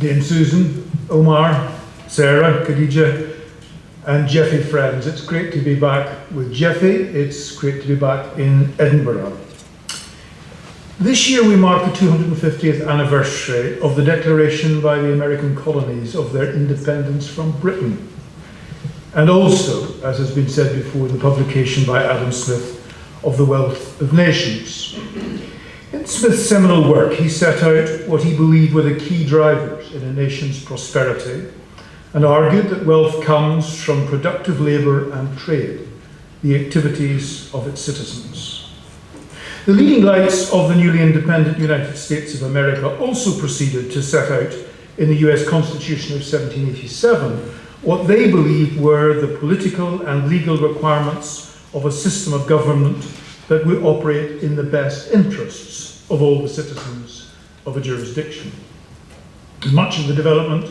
Dame Susan, Omar, Sarah, Khadija, and Jeffy friends. It's great to be back with Jeffy. It's great to be back in Edinburgh. This year we mark the 250th anniversary of the declaration by the American colonies of their independence from Britain. And also, as has been said before, the publication by Adam Smith of The Wealth of Nations. In Smith's seminal work, he set out what he believed were the key drivers in a nation's prosperity and argued that wealth comes from productive labour and trade, the activities of its citizens. The leading lights of the newly independent United States of America also proceeded to set out in the US Constitution of 1787 what they believed were the political and legal requirements of a system of government that would operate in the best interests of all the citizens of a jurisdiction. Much of the development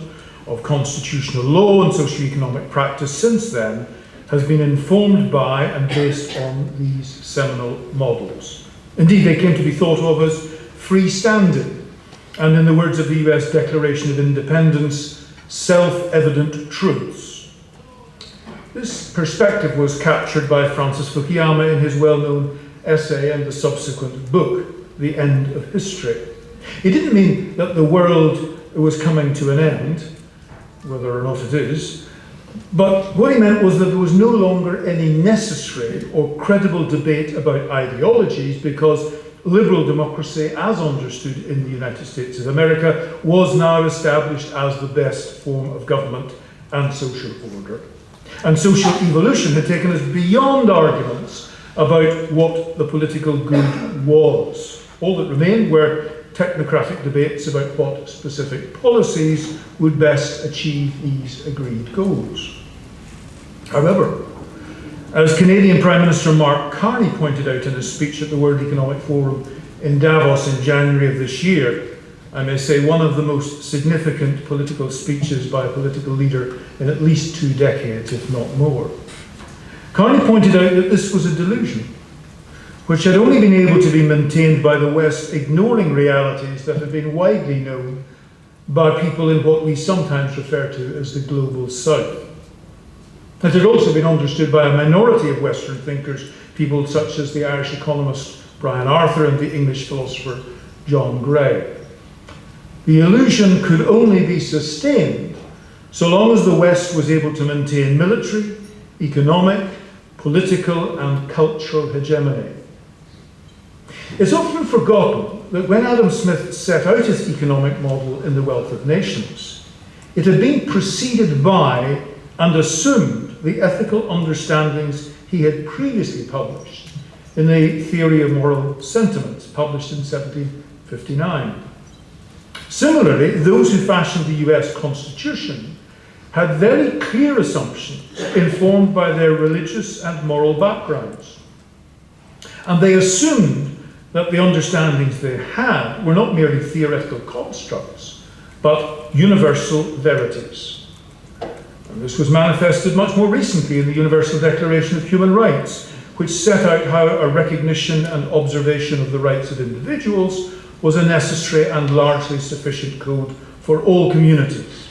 of constitutional law and socio-economic practice since then has been informed by and based on these seminal models. Indeed, they came to be thought of as freestanding, and in the words of the US Declaration of Independence, self-evident truths. This perspective was captured by Francis Fukuyama in his well-known essay and the subsequent book, The End of History. It didn't mean that the world was coming to an end, whether or not it is, but what he meant was that there was no longer any necessary or credible debate about ideologies because liberal democracy, as understood in the United States of America, was now established as the best form of government and social order. And social evolution had taken us beyond arguments about what the political good was. All that remained were technocratic debates about what specific policies would best achieve these agreed goals. However, as Canadian Prime Minister Mark Carney pointed out in his speech at the World Economic Forum in Davos in January of this year, I may say one of the most significant political speeches by a political leader in at least 2 decades, if not more. Carney pointed out that this was a delusion, which had only been able to be maintained by the West ignoring realities that had been widely known by people in what we sometimes refer to as the Global South. It had also been understood by a minority of Western thinkers, people such as the Irish economist Brian Arthur and the English philosopher John Gray. The illusion could only be sustained so long as the West was able to maintain military, economic, political, and cultural hegemony. It's often forgotten that when Adam Smith set out his economic model in The Wealth of Nations, it had been preceded by and assumed the ethical understandings he had previously published in the Theory of Moral Sentiments, published in 1759. Similarly, those who fashioned the US Constitution had very clear assumptions informed by their religious and moral backgrounds. And they assumed that the understandings they had were not merely theoretical constructs, but universal verities. And this was manifested much more recently in the Universal Declaration of Human Rights, which set out how a recognition and observation of the rights of individuals was a necessary and largely sufficient code for all communities.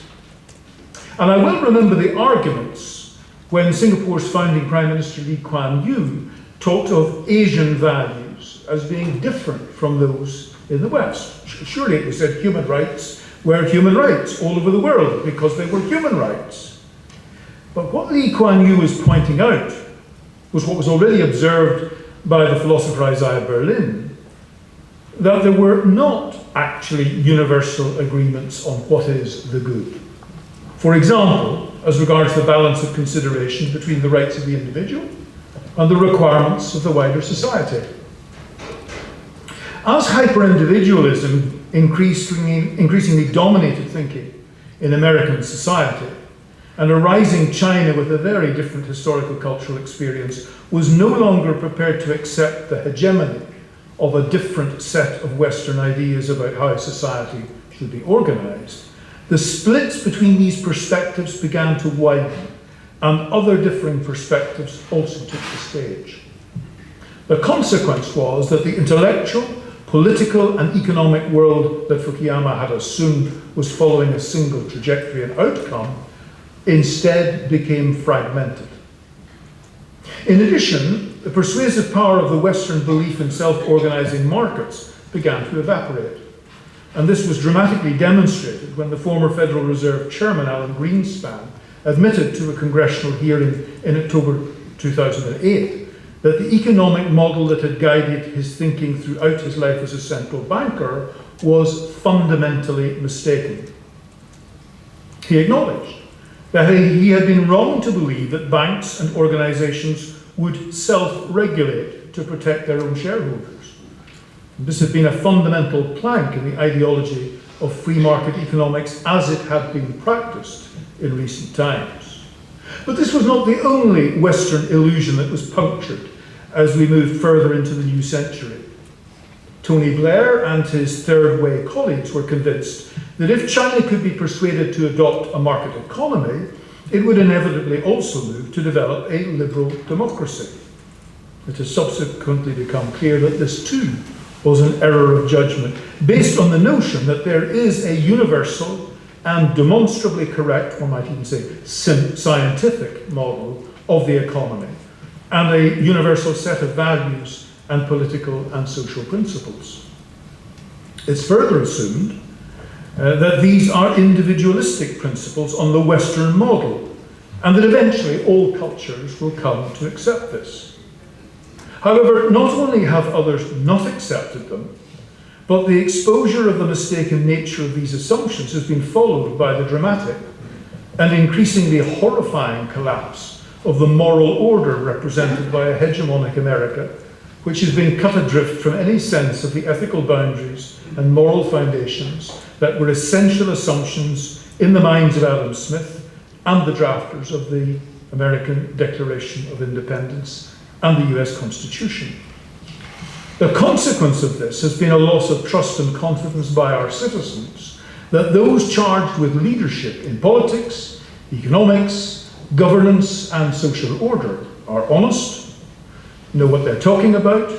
And I will remember the arguments when Singapore's founding Prime Minister Lee Kuan Yew talked of Asian values as being different from those in the West. Surely it was said human rights were human rights all over the world because they were human rights. But what Lee Kuan Yew was pointing out was what was already observed by the philosopher Isaiah Berlin, that there were not actually universal agreements on what is the good. For example, as regards the balance of consideration between the rights of the individual and the requirements of the wider society. As hyper-individualism increasingly dominated thinking in American society, and a rising China with a very different historical cultural experience was no longer prepared to accept the hegemony of a different set of Western ideas about how society should be organized, the splits between these perspectives began to widen, and other differing perspectives also took the stage. The consequence was that the intellectual, political and economic world that Fukuyama had assumed was following a single trajectory and outcome instead became fragmented. In addition, the persuasive power of the Western belief in self-organizing markets began to evaporate. And this was dramatically demonstrated when the former Federal Reserve Chairman Alan Greenspan admitted to a congressional hearing in October 2008 that the economic model that had guided his thinking throughout his life as a central banker was fundamentally mistaken. He acknowledged that he had been wrong to believe that banks and organizations would self-regulate to protect their own shareholders. This had been a fundamental plank in the ideology of free market economics as it had been practiced in recent times. But this was not the only Western illusion that was punctured as we moved further into the new century. Tony Blair and his Third Way colleagues were convinced that if China could be persuaded to adopt a market economy, it would inevitably also move to develop a liberal democracy. It has subsequently become clear that this too was an error of judgment, based on the notion that there is a universal and demonstrably correct, one might even say scientific model of the economy, and a universal set of values and political and social principles. It's further assumed that these are individualistic principles on the Western model, and that eventually all cultures will come to accept this. However, not only have others not accepted them, but the exposure of the mistaken nature of these assumptions has been followed by the dramatic and increasingly horrifying collapse of the moral order represented by a hegemonic America, which has been cut adrift from any sense of the ethical boundaries and moral foundations that were essential assumptions in the minds of Adam Smith and the drafters of the American Declaration of Independence and the US Constitution. The consequence of this has been a loss of trust and confidence by our citizens that those charged with leadership in politics, economics, governance, and social order are honest, know what they're talking about,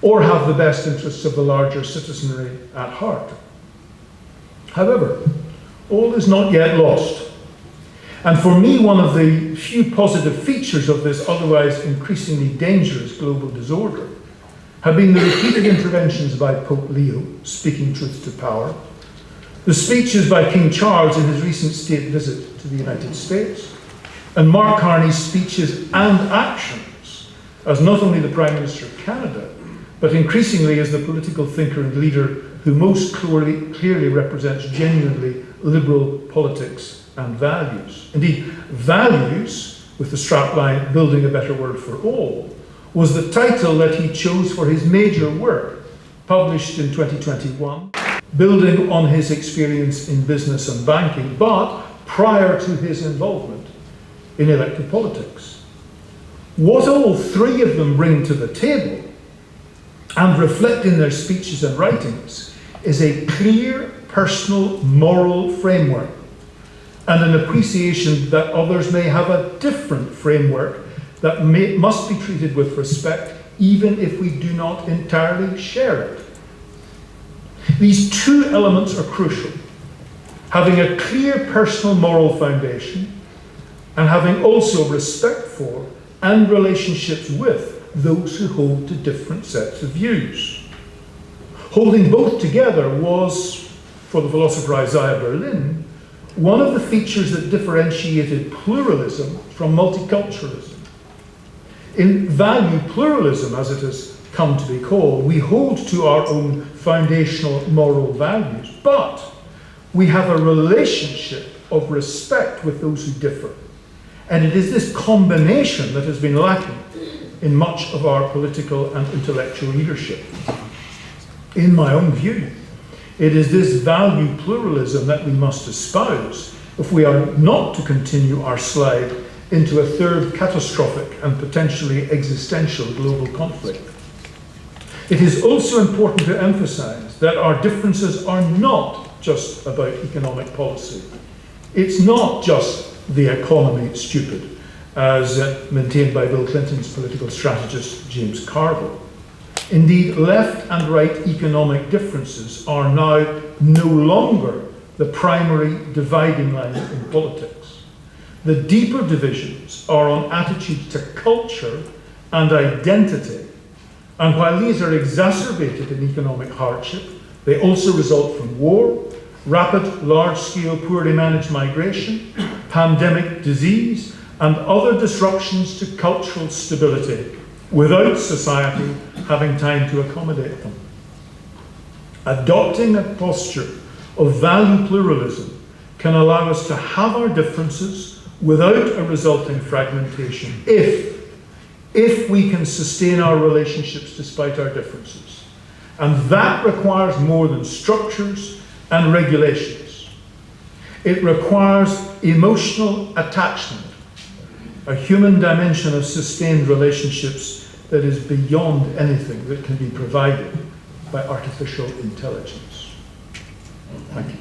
or have the best interests of the larger citizenry at heart. However, all is not yet lost. And for me, one of the few positive features of this otherwise increasingly dangerous global disorder have been the repeated interventions by Pope Leo, speaking truth to power, the speeches by King Charles in his recent state visit to the United States, and Mark Carney's speeches and actions as not only the Prime Minister of Canada, but increasingly as the political thinker and leader who most clearly represents genuinely liberal politics and values. Indeed, values, with the strapline, Building a Better World for All, was the title that he chose for his major work, published in 2021, building on his experience in business and banking, but prior to his involvement in elected politics. What all three of them bring to the table and reflect in their speeches and writings is a clear personal moral framework and an appreciation that others may have a different framework that must be treated with respect, even if we do not entirely share it. These two elements are crucial: having a clear personal moral foundation and having also respect for and relationships with those who hold to different sets of views. Holding both together was, for the philosopher Isaiah Berlin, one of the features that differentiated pluralism from multiculturalism. In value pluralism, as it has come to be called, we hold to our own foundational moral values, but we have a relationship of respect with those who differ. And it is this combination that has been lacking in much of our political and intellectual leadership. In my own view, it is this value pluralism that we must espouse if we are not to continue our slide into a third catastrophic and potentially existential global conflict. It is also important to emphasize that our differences are not just about economic policy. It's not just the economy stupid, as maintained by Bill Clinton's political strategist James Carville. Indeed, left and right economic differences are now no longer the primary dividing line in politics. The deeper divisions are on attitudes to culture and identity, and while these are exacerbated in economic hardship, they also result from war, rapid, large-scale, poorly managed migration, pandemic disease, and other disruptions to cultural stability, without society having time to accommodate them. Adopting a posture of value pluralism can allow us to have our differences without a resulting fragmentation, if we can sustain our relationships despite our differences. And that requires more than structures and regulations. It requires emotional attachment, a human dimension of sustained relationships that is beyond anything that can be provided by artificial intelligence. Thank you.